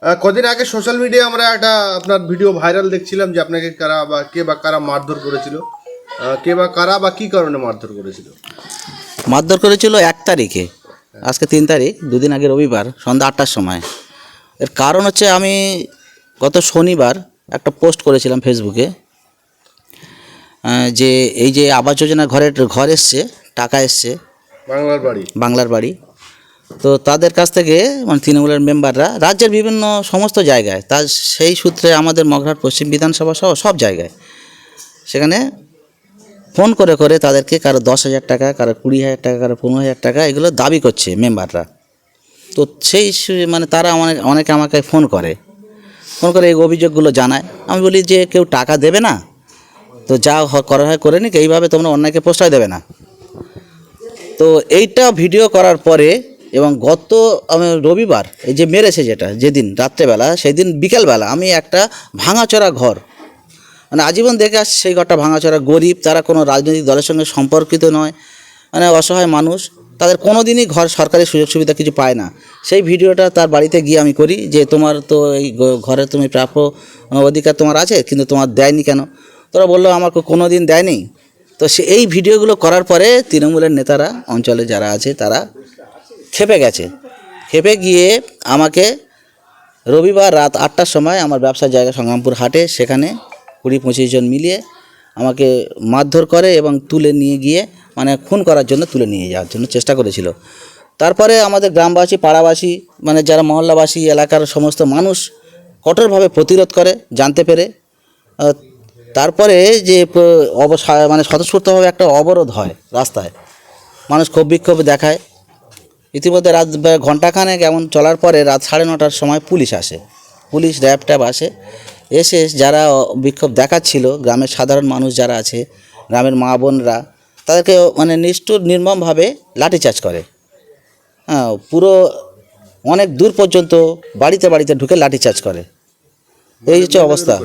কদিন আগে সোশ্যাল মিডিয়ায় আমরা একটা আপনার ভিডিও ভাইরাল দেখছিলাম যে আপনাকে কারা বা কে বা কারা মারধর করেছিল, কে বা কারা বা কী কারণে মারধর করেছিল? মারধর করেছিল 1 তারিখে, আজকে 3 তারিখ, দুদিন আগে রবিবার সন্ধ্যা 8টার সময়। এর কারণ হচ্ছে আমি গত শনিবার একটা পোস্ট করেছিলাম ফেসবুকে, যে এই যে আবাস যোজনা ঘর এসছে, টাকা এসছে বাংলার বাড়ি। তো তাদের কাছ থেকে মানে তৃণমূলের মেম্বাররা রাজ্যের বিভিন্ন সমস্ত জায়গায়, তার সেই সূত্রে আমাদের মগরাহাট পশ্চিম বিধানসভা সহ সব জায়গায় সেখানে ফোন করে করে তাদেরকে কারো 10,000 টাকা, কারো 20,000 টাকা, কারো 15,000 টাকা এগুলো দাবি করছে মেম্বাররা। তো সেই মানে তারা অনেকে আমাকে ফোন করে এই অভিযোগগুলো জানায়। আমি বলি যে কেউ টাকা দেবে না, তো যা করা হয় করে নিক, এইভাবে তোমরা অন্যায়কে প্রশ্রয় দেবে না। তো এইটা ভিডিও করার পরে এবং গত রবিবার এই যে মেরেছে যেদিন রাত্রেবেলা, সেদিন বিকেলবেলা আমি একটা ভাঙাচোরা ঘর, মানে আজীবন দেখে আসছি সেই ঘরটা ভাঙাচোরা, গরিব, তারা কোনো রাজনৈতিক দলের সঙ্গে সম্পর্কিত নয়, মানে অসহায় মানুষ, তাদের কোনো দিনই ঘর সরকারি সুযোগ সুবিধা কিছু পায় না। সেই ভিডিওটা তার বাড়িতে গিয়ে আমি করি যে তোমার তো এই ঘরে তুমি প্রাপ্য অধিকার তোমার আছে, কিন্তু তোমার দেয়নি কেন? তোরা বললো আমার কোনো দিন দেয়নি। তো এই ভিডিওগুলো করার পরে তৃণমূলের নেতারা অঞ্চলে যারা আছে তারা খেপে গিয়ে আমাকে রবিবার রাত 8টার সময় আমার ব্যবসার জায়গা সংগ্রামপুর হাটে, সেখানে 20-25 জন মিলিয়ে আমাকে মারধর করে এবং তুলে নিয়ে গিয়ে মানে খুন করার জন্য তুলে নিয়ে যাওয়ার জন্য চেষ্টা করেছিল। তারপরে আমাদের গ্রামবাসী, পাড়াবাসী, মানে যারা মহল্লাবাসী, এলাকার সমস্ত মানুষ কঠোরভাবে প্রতিরোধ করে জানতে পেরে। তারপরে যে মানে স্বতঃস্ফূর্তভাবে একটা অবরোধ হয় রাস্তায়, মানুষ ক্ষোভ বিক্ষোভ দেখায়। ইতিমধ্যে রাত ঘণ্টাখানেক এমন চলার পরে রাত 9:30টার সময় পুলিশ র্যাব ট্যাব এসে যারা বিক্ষোভ দেখাচ্ছিল, গ্রামের সাধারণ মানুষ যারা আছে, গ্রামের মা বোনরা, তাদেরকে মানে নিষ্ঠুর নির্মমভাবে লাঠিচার্জ করে। পুরো অনেক দূর পর্যন্ত বাড়িতে ঢুকে লাঠিচার্জ করে। এই হচ্ছে অবস্থা।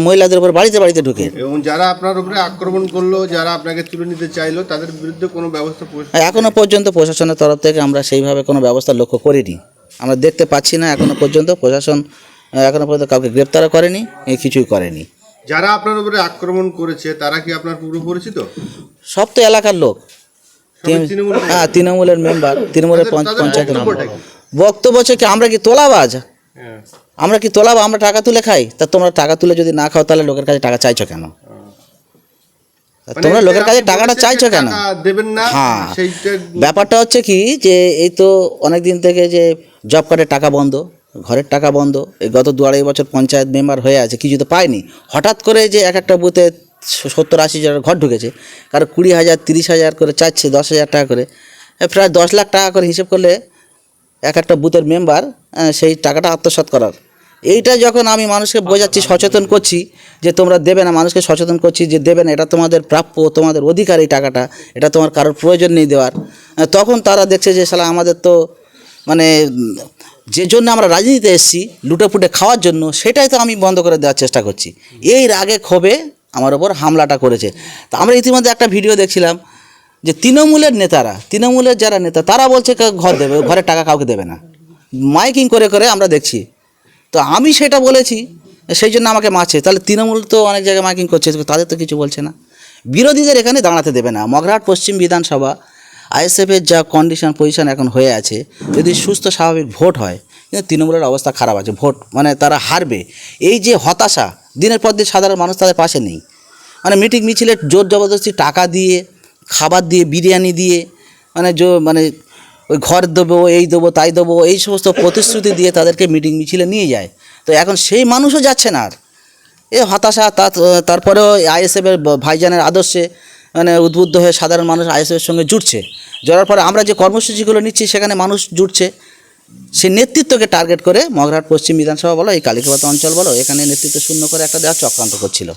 মহিলাদের উপর বাড়িতে ঢুকে। এবং যারা আপনার উপরে আক্রমণ করলো, যারা আপনাকে তুলে নিতে চাইলো, তাদের বিরুদ্ধে কোনো ব্যবস্থা এখনও পর্যন্ত প্রশাসনের তরফ থেকে আমরা সেইভাবে কোনো ব্যবস্থা লক্ষ্য করিনি, আমরা দেখতে পাচ্ছি না। এখনও পর্যন্ত প্রশাসন কাউকে গ্রেপ্তারও করেনি, কিছুই করেনি। যারা আপনার উপরে আক্রমণ করেছে তারা কি আপনার পূর্ব পরিচিত? সব তো এলাকার লোক, তৃণমূলের মেম্বার, তৃণমূলের পঞ্চায়েতের বক্তব্য হচ্ছে কি আমরা কি তোলাবাজ, আমরা টাকা তুলে খাই? তা তোমরা টাকা তুলে যদি না খাও তাহলে লোকের কাছে টাকা চাইছো কেন? তোমরা লোকের কাছে টাকাটা চাইছো কেন? ব্যাপারটা হচ্ছে কি যে এই তো অনেক দিন থেকে যে জব কার্ডের টাকা বন্ধ, ঘরের টাকা বন্ধ, এই গত 2-2.5 বছর পঞ্চায়েত মেম্বার হয়ে আছে, কিছু তো পায়নি। হঠাৎ করে যে একটা বুথে 70-80 জনের ঘর ঢুকেছে, কারো 20,000 30,000 করে চাইছে, 10,000 টাকা করে, প্রায় 10 লাখ টাকা করে হিসেব করলে একটা বুথের মেম্বার সেই টাকাটা আত্মসাৎ করার। এইটা যখন আমি মানুষকে বোঝাচ্ছি, সচেতন করছি যে তোমরা দেবে না, মানুষকে সচেতন করছি যে দেবে না, এটা তোমাদের প্রাপ্য, তোমাদের অধিকার, এই টাকাটা, এটা তোমার কারোর প্রয়োজন নেই দেওয়ার, তখন তারা দেখছে যে শালা আমাদের তো মানে যে জন্য আমরা রাজনীতিতে এসেছি লুটেপুটে খাওয়ার জন্য, সেটাই তো আমি বন্ধ করে দেওয়ার চেষ্টা করছি। এই রাগে ক্ষোভে আমার ওপর হামলাটা করেছে। তা আমরা ইতিমধ্যে একটা ভিডিও দেখছিলাম যে তৃণমূলের যারা নেতা তারা বলছে ঘর দেবে, ঘরের টাকা কাউকে দেবে না, মাইকিং করে আমরা দেখছি। তো আমি সেটা বলেছি, সেই জন্য আমাকে মারছে। তাহলে তৃণমূল তো অনেক জায়গায় মাইকিং করছে, তাদের তো কিছু বলছে না। বিরোধীদের এখানে দাঁড়াতে দেবে না। মগরাহাট পশ্চিম বিধানসভা আইএসএফের যা পজিশন এখন হয়ে আছে, যদি সুস্থ স্বাভাবিক ভোট হয়, কিন্তু তৃণমূলের অবস্থা খারাপ আছে, ভোট মানে তারা হারবে। এই যে হতাশা, দিনের পর দিন সাধারণ মানুষ তাদের পাশে নেই, মানে মিটিং মিছিলে জোর জবরদস্তি টাকা দিয়ে, খাবার দিয়ে, বিরিয়ানি দিয়ে, মানে ওই ঘর দেবো, এই দেবো, তাই দেবো, এই সমস্ত প্রতিশ্রুতি দিয়ে তাদেরকে মিটিং মিছিলে নিয়ে যায়। তো এখন সেই মানুষও যাচ্ছে না আর, এ হতাশা। তারপরেও আইএসএফের ভাইজানের আদর্শে মানে উদ্বুদ্ধ হয়ে সাধারণ মানুষ আইএসএফের সঙ্গে জুটছে। জড়ার পরে আমরা যে কর্মসূচিগুলো নিচ্ছি সেখানে মানুষ জুটছে। সেই নেতৃত্বকে টার্গেট করে মগরাহাট পশ্চিম বিধানসভা বলো, এই কালিকাবাদ অঞ্চল বলো, এখানে নেতৃত্ব শূন্য করে একটা দেওয়ার চক্রান্ত করছিল।